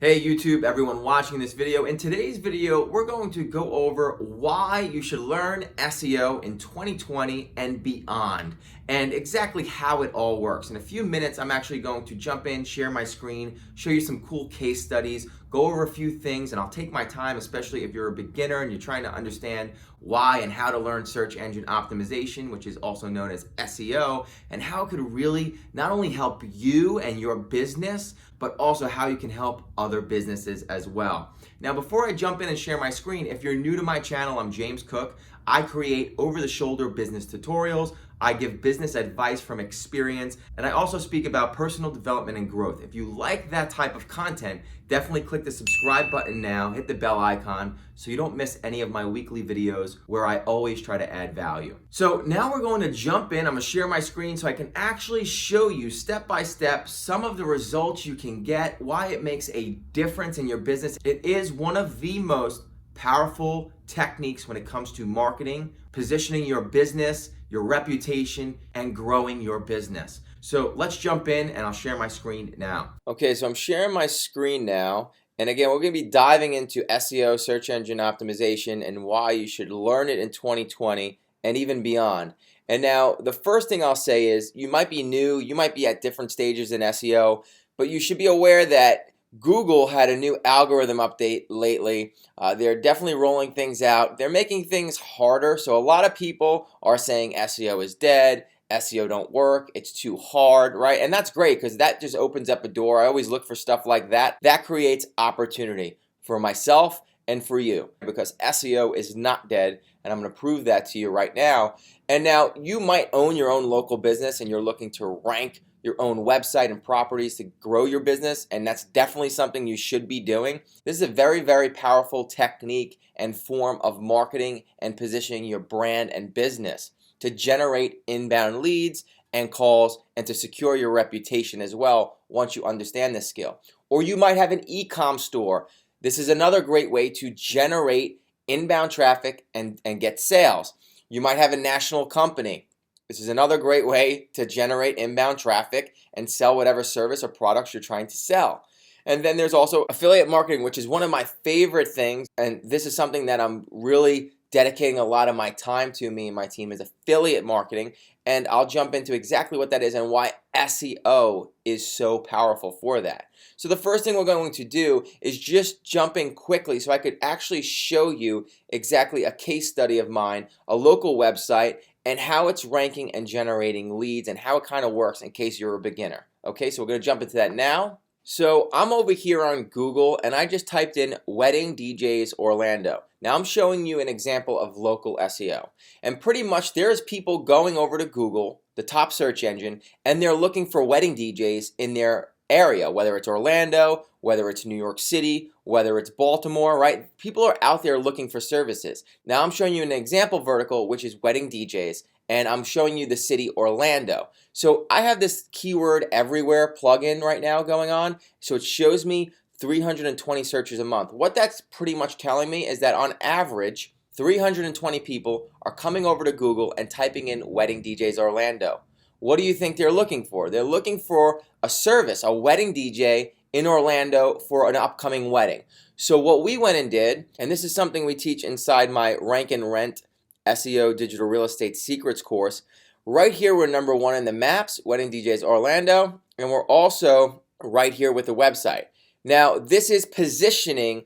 Hey YouTube, everyone watching this video. In today's video, we're going to go over why you should learn SEO in 2020 and beyond, and exactly how it all works. In a few minutes, I'm actually going to jump in, share my screen, show you some cool case studies, go over a few things, and I'll take my time, especially if you're a beginner and you're trying to understand why and how to learn search engine optimization, which is also known as SEO, and how it could really not only help you and your business, but also how you can help other businesses as well. Now, before I jump in and share my screen, if you're new to my channel, I'm James Cook. I create over-the-shoulder business tutorials. I give business advice from experience, and I also speak about personal development and growth. If you like that type of content, definitely click the subscribe button now, hit the bell icon so you don't miss any of my weekly videos where I always try to add value. So now we're going to jump in. I'm gonna share my screen so I can actually show you step by step some of the results you can get, why it makes a difference in your business. It is one of the most powerful techniques when it comes to marketing, positioning your business, your reputation, and growing your business. So let's jump in and I'll share my screen now. Okay, so I'm sharing my screen now. And again, we're gonna be diving into SEO, search engine optimization, and why you should learn it in 2020 and even beyond. And now the first thing I'll say is you might be new, you might be at different stages in SEO, but you should be aware that Google had a new algorithm update lately. They're definitely rolling things out. They're making things harder. So a lot of people are saying SEO is dead, SEO don't work, it's too hard, right? And that's great because that just opens up a door. I always look for stuff like that. That creates opportunity for myself and for you because SEO is not dead, and I'm going to prove that to you right now. And now you might own your own local business and you're looking to rank your own website and properties to grow your business, and that's definitely something you should be doing. This is a very, very powerful technique and form of marketing and positioning your brand and business to generate inbound leads and calls and to secure your reputation as well once you understand this skill. Or you might have an e-com store. This is another great way to generate inbound traffic and get sales. You might have a national company. This is another great way to generate inbound traffic and sell whatever service or products you're trying to sell. And then there's also affiliate marketing, which is one of my favorite things. And this is something that I'm really dedicating a lot of my time to. Me and my team is affiliate marketing. And I'll jump into exactly what that is and why SEO is so powerful for that. So the first thing we're going to do is just jump in quickly so I could actually show you exactly a case study of mine, a local website, and how it's ranking and generating leads and how it kind of works in case you're a beginner. Okay, so we're going to jump into that now. So I'm over here on Google and I just typed in Wedding DJs Orlando. Now I'm showing you an example of local SEO. And pretty much there's people going over to Google, the top search engine, and they're looking for wedding DJs in their area, whether it's Orlando, whether it's New York City, whether it's Baltimore, right? People are out there looking for services. Now I'm showing you an example vertical, which is wedding DJs, and I'm showing you the city Orlando. So I have this keyword everywhere plugin right now going on, so it shows me 320 searches a month. What that's pretty much telling me is that on average, 320 people are coming over to Google and typing in wedding DJs Orlando. What do you think they're looking for? They're looking for a service, a wedding DJ in Orlando for an upcoming wedding. So what we went and did, and this is something we teach inside my Rank and Rent SEO Digital Real Estate Secrets course. Right here, we're number one in the maps, Wedding DJs Orlando, and we're also right here with the website. Now, this is positioning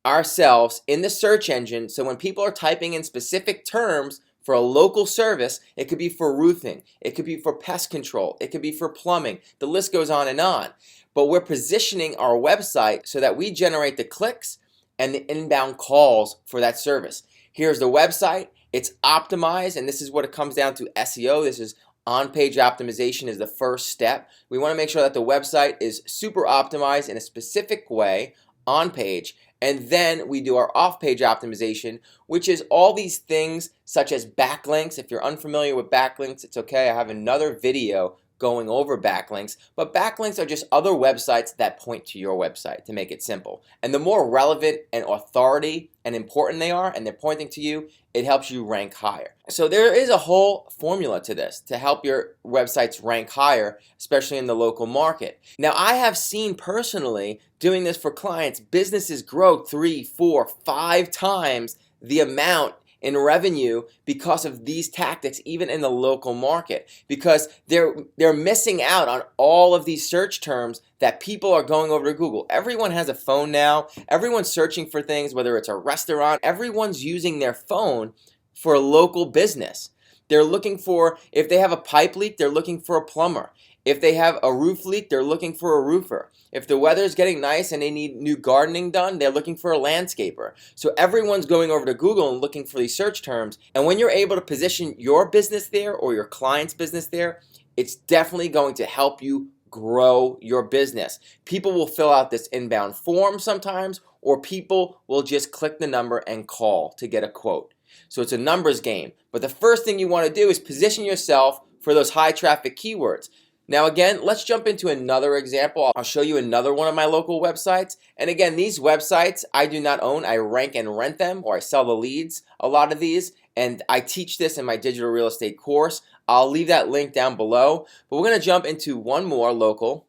ourselves in the search engine, so when people are typing in specific terms for a local service, it could be for roofing, it could be for pest control, it could be for plumbing, the list goes on and on. But we're positioning our website so that we generate the clicks and the inbound calls for that service. Here's the website, it's optimized, and this is what it comes down to SEO. This is on-page optimization is the first step. We want to make sure that the website is super optimized in a specific way on page, and then we do our off-page optimization, which is all these things such as backlinks. If you're unfamiliar with backlinks, it's okay. I have another video going over backlinks, but backlinks are just other websites that point to your website, to make it simple. And the more relevant and authority and important they are, and they're pointing to you, it helps you rank higher. So there is a whole formula to this to help your websites rank higher, especially in the local market. Now, I have seen personally doing this for clients, businesses grow 3, 4, 5 times the amount in revenue because of these tactics, even in the local market, because they're missing out on all of these search terms that people are going over to Google. Everyone has a phone now. Everyone's searching for things, whether it's a restaurant. Everyone's using their phone for a local business. They're looking for, if they have a pipe leak, they're looking for a plumber. If they have a roof leak, they're looking for a roofer. If the weather's getting nice and they need new gardening done, they're looking for a landscaper. So everyone's going over to Google and looking for these search terms. And when you're able to position your business there or your client's business there, it's definitely going to help you grow your business. People will fill out this inbound form sometimes, or people will just click the number and call to get a quote. So it's a numbers game. But the first thing you want to do is position yourself for those high traffic keywords. Now again, let's jump into another example. I'll show you another one of my local websites. And again, these websites I do not own. I rank and rent them, or I sell the leads, a lot of these. And I teach this in my digital real estate course. I'll leave that link down below. But we're going to jump into one more local.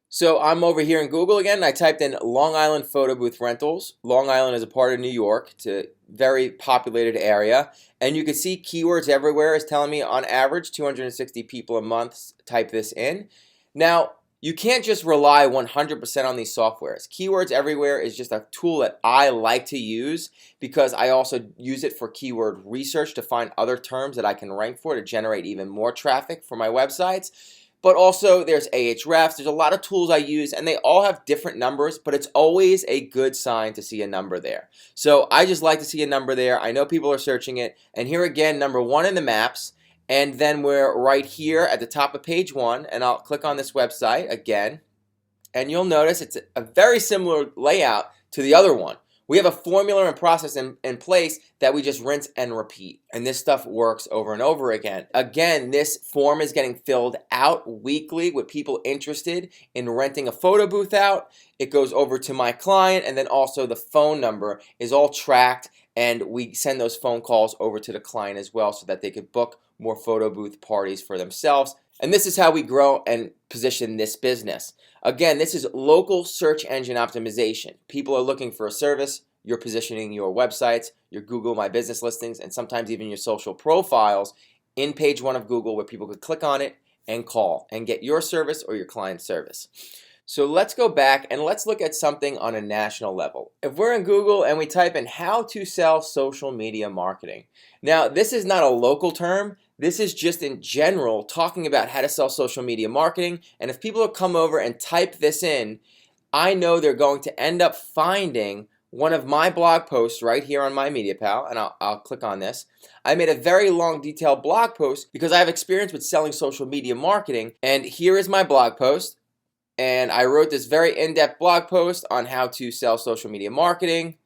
So I'm over here in Google again. I typed in Long Island photo booth rentals. Long Island is a part of New York. It's a very populated area. And you can see keywords everywhere is telling me on average 260 people a month type this in. Now, you can't just rely 100% on these softwares. Keywords everywhere is just a tool that I like to use because I also use it for keyword research to find other terms that I can rank for to generate even more traffic for my websites. But also there's Ahrefs, there's a lot of tools I use and they all have different numbers, but it's always a good sign to see a number there. So I just like to see a number there. I know people are searching it. And here again, number 1 in the maps. And then we're right here at the top of page 1, and I'll click on this website again. And you'll notice it's a very similar layout to the other one. We have a formula and process in place that we just rinse and repeat. And this stuff works over and over again. Again, this form is getting filled out weekly with people interested in renting a photo booth out. It goes over to my client, and then also the phone number is all tracked, and we send those phone calls over to the client as well so that they could book more photo booth parties for themselves. And this is how we grow and position this business. Again, this is local search engine optimization. People are looking for a service. You're positioning your websites, your Google My Business listings, and sometimes even your social profiles in page 1 of Google where people could click on it and call and get your service or your client's service. So let's go back and let's look at something on a national level. If we're in Google and we type in how to sell social media marketing. Now, this is not a local term. This is just in general talking about how to sell social media marketing. And if people come over and type this in, I know they're going to end up finding one of my blog posts right here on my MediaPal, and I'll click on this. I made a very long detailed blog post because I have experience with selling social media marketing, and here is my blog post. And I wrote this very in-depth blog post on how to sell social media marketing,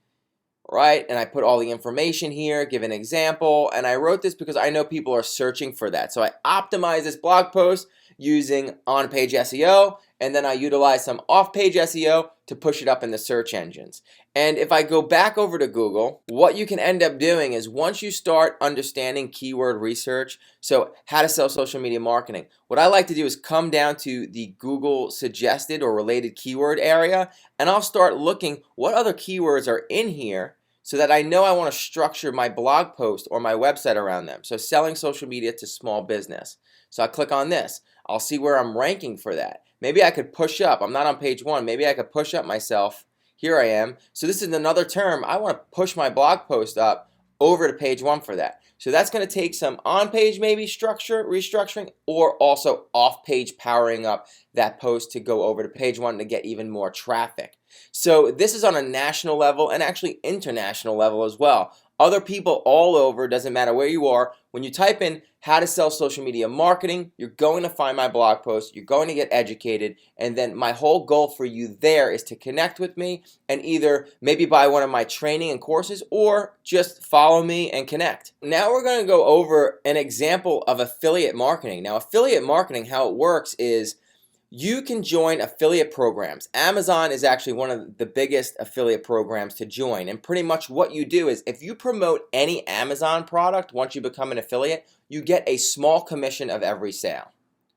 right? And I put all the information here, give an example, and I wrote this because I know people are searching for that. So I optimized this blog post using on-page SEO, and then I utilize some off-page SEO to push it up in the search engines. And if I go back over to Google, what you can end up doing is once you start understanding keyword research, so how to sell social media marketing, what I like to do is come down to the Google suggested or related keyword area, and I'll start looking what other keywords are in here so that I know I want to structure my blog post or my website around them. So selling social media to small business. So I click on this. I'll see where I'm ranking for that. Maybe I could push up. I'm not on page 1. Maybe I could push up myself. Here I am. So this is another term. I want to push my blog post up over to page 1 for that. So that's going to take some on-page maybe restructuring, or also off-page powering up that post to go over to page 1 to get even more traffic. So this is on a national level and actually international level as well. other people all over, doesn't matter where you are. When you type in how to sell social media marketing, you're going to find my blog post, you're going to get educated, and then my whole goal for you there is to connect with me and either maybe buy one of my training and courses or just follow me and connect. Now we're going to go over an example of affiliate marketing. Now affiliate marketing, how it works is you can join affiliate programs. Amazon is actually one of the biggest affiliate programs to join. And pretty much what you do is if you promote any Amazon product, once you become an affiliate, you get a small commission of every sale.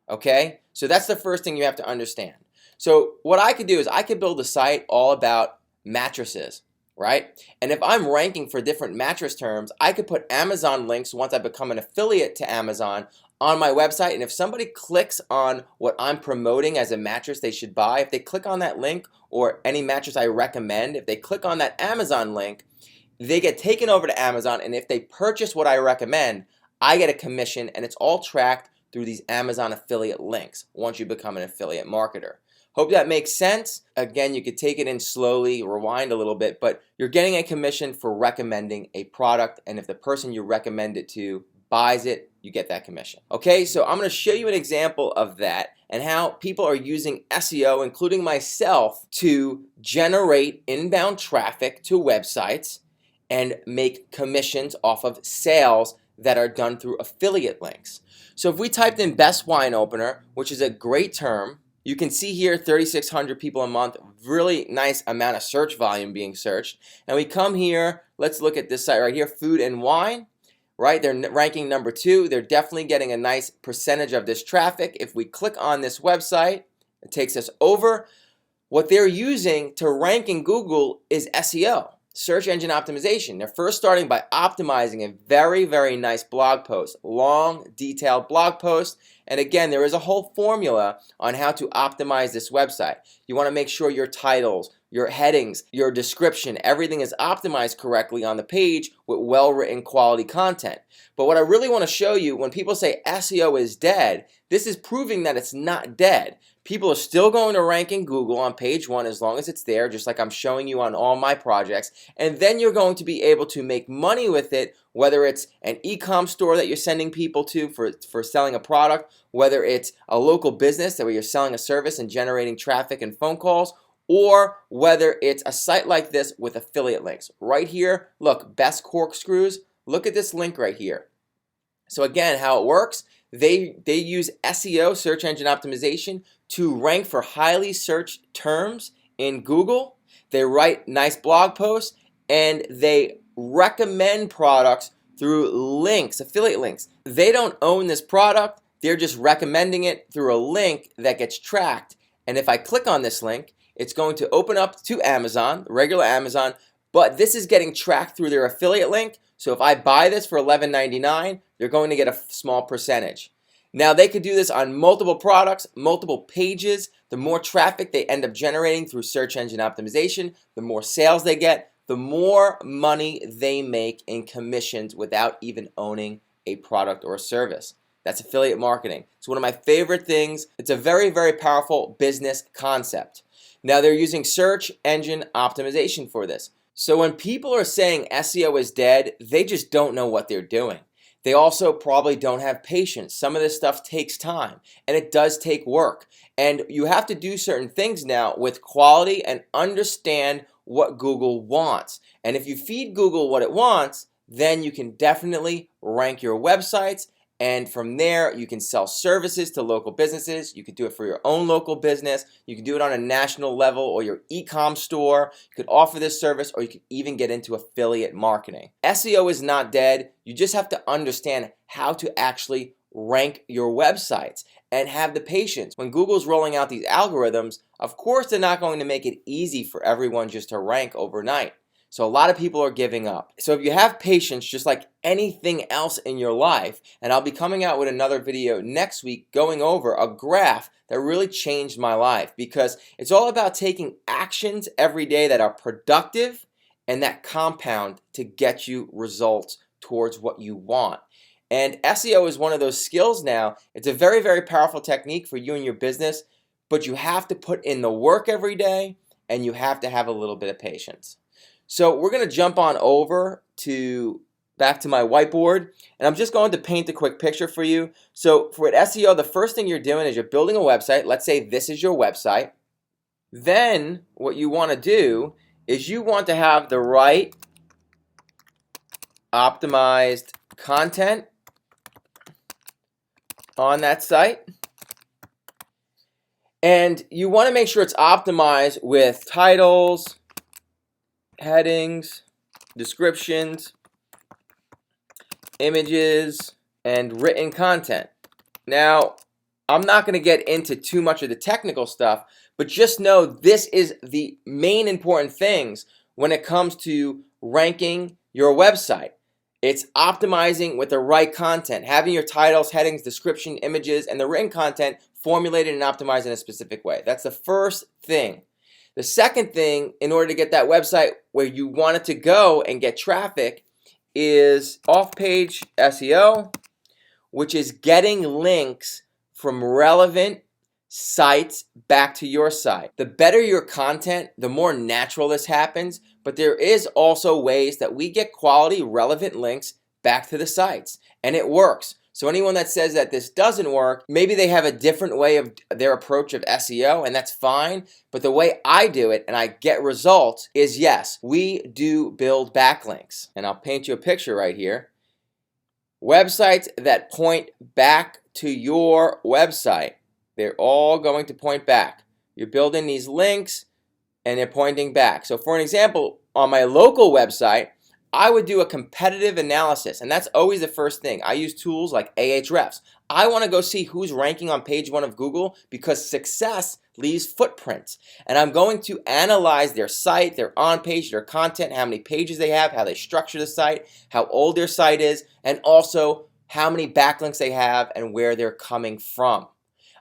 Okay? So that's the first thing you have to understand. So what I could do is I could build a site all about mattresses, right? And if I'm ranking for different mattress terms, I could put Amazon links once I become an affiliate to Amazon on my website, and if somebody clicks on what I'm promoting as a mattress they should buy, if they click on that link or any mattress I recommend, if they click on that Amazon link, they get taken over to Amazon, and if they purchase what I recommend, I get a commission, and it's all tracked through these Amazon affiliate links once you become an affiliate marketer. Hope that makes sense. Again, you could take it in slowly, rewind a little bit, but you're getting a commission for recommending a product, and if the person you recommend it to buys it, you get that commission. Okay, so I'm going to show you an example of that and how people are using SEO, including myself, to generate inbound traffic to websites and make commissions off of sales that are done through affiliate links. So if we typed in best wine opener, which is a great term, you can see here 3,600 people a month, really nice amount of search volume being searched. And we come here, let's look at this site right here, food and wine. Right, they're ranking number 2. They're definitely getting a nice percentage of this traffic. If we click on this website, it takes us over. What they're using to rank in Google is SEO, search engine optimization. They're first starting by optimizing a very, very nice blog post, long, detailed blog post. And again, there is a whole formula on how to optimize this website. You want to make sure your titles, your headings, your description, everything is optimized correctly on the page with well-written quality content. But what I really want to show you, when people say SEO is dead, this is proving that it's not dead. People are still going to rank in Google on page 1 as long as it's there, just like I'm showing you on all my projects. And then you're going to be able to make money with it, whether it's an e-com store that you're sending people to for selling a product, whether it's a local business where you're selling a service and generating traffic and phone calls, or whether it's a site like this with affiliate links. Right here, look, best corkscrews. Look at this link right here. So again, how it works, they use SEO, search engine optimization, to rank for highly searched terms in Google. They write nice blog posts, and they recommend products through links, affiliate links. They don't own this product. They're just recommending it through a link that gets tracked. And if I click on this link, it's going to open up to Amazon, regular Amazon, but this is getting tracked through their affiliate link. So if I buy this for $11.99, they're going to get a small percentage. Now they could do this on multiple products, multiple pages. The more traffic they end up generating through search engine optimization, the more sales they get, the more money they make in commissions without even owning a product or service. That's affiliate marketing. It's one of my favorite things. It's a very, very powerful business concept. Now they're using search engine optimization for this. So when people are saying SEO is dead, they just don't know what they're doing. They also probably don't have patience. Some of this stuff takes time, and it does take work. And you have to do certain things now with quality and understand what Google wants. And if you feed Google what it wants, then you can definitely rank your websites. And from there, you can sell services to local businesses. You could do it for your own local business. You can do it on a national level or your e-com store. You could offer this service, or you could even get into affiliate marketing. SEO is not dead. You just have to understand how to actually rank your websites and have the patience. When Google's rolling out these algorithms, of course they're not going to make it easy for everyone just to rank overnight. So a lot of people are giving up. So if you have patience, just like anything else in your life, and I'll be coming out with another video next week going over a graph that really changed my life, because it's all about taking actions every day that are productive and that compound to get you results towards what you want. And SEO is one of those skills now. It's a very, very powerful technique for you and your business, but you have to put in the work every day, and you have to have a little bit of patience. So we're going to jump on over to back to my whiteboard, and I'm just going to paint a quick picture for you. So for SEO, the first thing you're doing is you're building a website. Let's say this is your website. Then what you want to do is you want to have the right optimized content on that site. And you want to make sure it's optimized with titles, headings, descriptions, images, and written content. Now, I'm not going to get into too much of the technical stuff, but just know this is the main important things when it comes to ranking your website. It's optimizing with the right content, having your titles, headings, description, images, and the written content formulated and optimized in a specific way. That's the first thing. The second thing, in order to get that website where you want it to go and get traffic, is off-page SEO, which is getting links from relevant sites back to your site. The better your content, the more natural this happens, but there is also ways that we get quality, relevant links back to the sites, and it works. So anyone that says that this doesn't work, maybe they have a different way of their approach of SEO, and that's fine. But the way I do it and I get results is, yes, we do build backlinks. And I'll paint you a picture right here. Websites that point back to your website, they're all going to point back. You're building these links and they're pointing back. So for an example, on my local website, I would do a competitive analysis, and that's always the first thing. I use tools like Ahrefs. I want to go see who's ranking on page 1 of Google because success leaves footprints. And I'm going to analyze their site, their on-page, their content, how many pages they have, how they structure the site, how old their site is, and also how many backlinks they have and where they're coming from.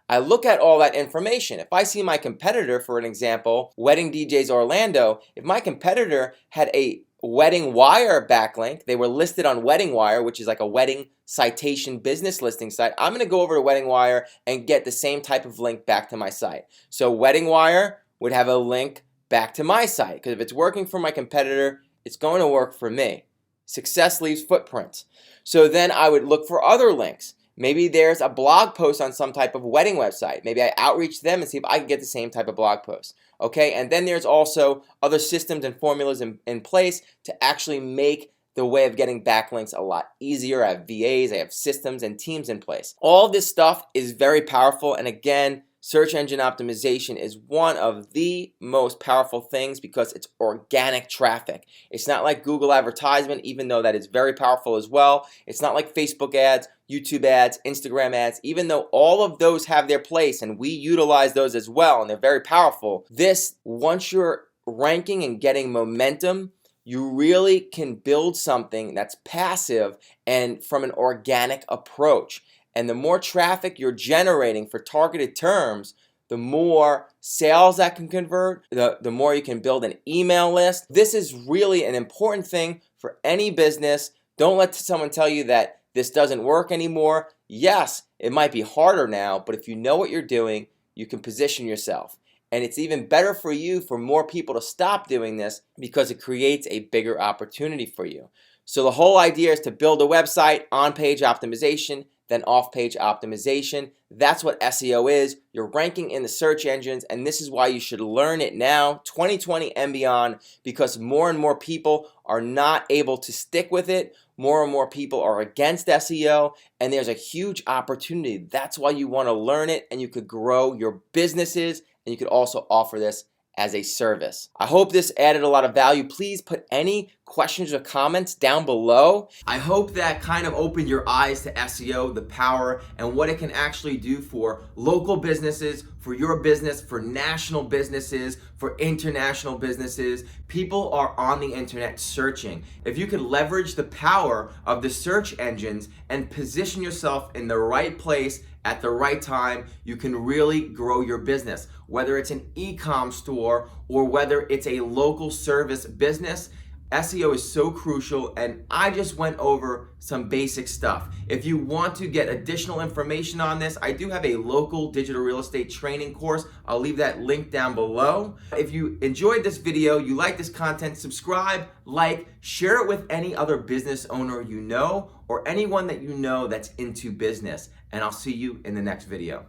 I look at all that information. If I see my competitor, for an example, Wedding DJs Orlando, if my competitor had a Wedding Wire backlink, they were listed on Wedding Wire, which is like a wedding citation business listing site, I'm going to go over to Wedding Wire and get the same type of link back to my site. So Wedding Wire would have a link back to my site, because if it's working for my competitor, it's going to work for me. Success leaves footprints. So then I would look for other links. Maybe there's a blog post on some type of wedding website. Maybe I outreach them and see if I can get the same type of blog post. Okay, and then there's also other systems and formulas in place to actually make the way of getting backlinks a lot easier. I have VAs, I have systems and teams in place. All this stuff is very powerful, and again, search engine optimization is one of the most powerful things because it's organic traffic. It's not like Google advertisement, even though that is very powerful as well. It's not like Facebook ads, YouTube ads, Instagram ads, even though all of those have their place and we utilize those as well and they're very powerful. This, once you're ranking and getting momentum, you really can build something that's passive and from an organic approach. And the more traffic you're generating for targeted terms, the more sales that can convert, the more you can build an email list. This is really an important thing for any business. Don't let someone tell you that this doesn't work anymore. Yes, it might be harder now, but if you know what you're doing, you can position yourself. And it's even better for you for more people to stop doing this because it creates a bigger opportunity for you. So the whole idea is to build a website, on-page optimization, then off-page optimization. That's what SEO is. You're ranking in the search engines, and this is why you should learn it now, 2020 and beyond, because more and more people are not able to stick with it. More and more people are against SEO, and there's a huge opportunity. That's why you want to learn it, and you could grow your businesses, and you could also offer this as a service. I hope this added a lot of value. Please put any questions or comments down below. I hope that kind of opened your eyes to SEO, the power, and what it can actually do for local businesses, for your business, for national businesses, for international businesses. People are on the internet searching. If you could leverage the power of the search engines and position yourself in the right place at the right time, you can really grow your business. Whether it's an e-com store or whether it's a local service business, SEO is so crucial, and I just went over some basic stuff. If you want to get additional information on this, I do have a local digital real estate training course. I'll leave that link down below. If you enjoyed this video, you like this content, subscribe, like, share it with any other business owner you know or anyone that you know that's into business. And I'll see you in the next video.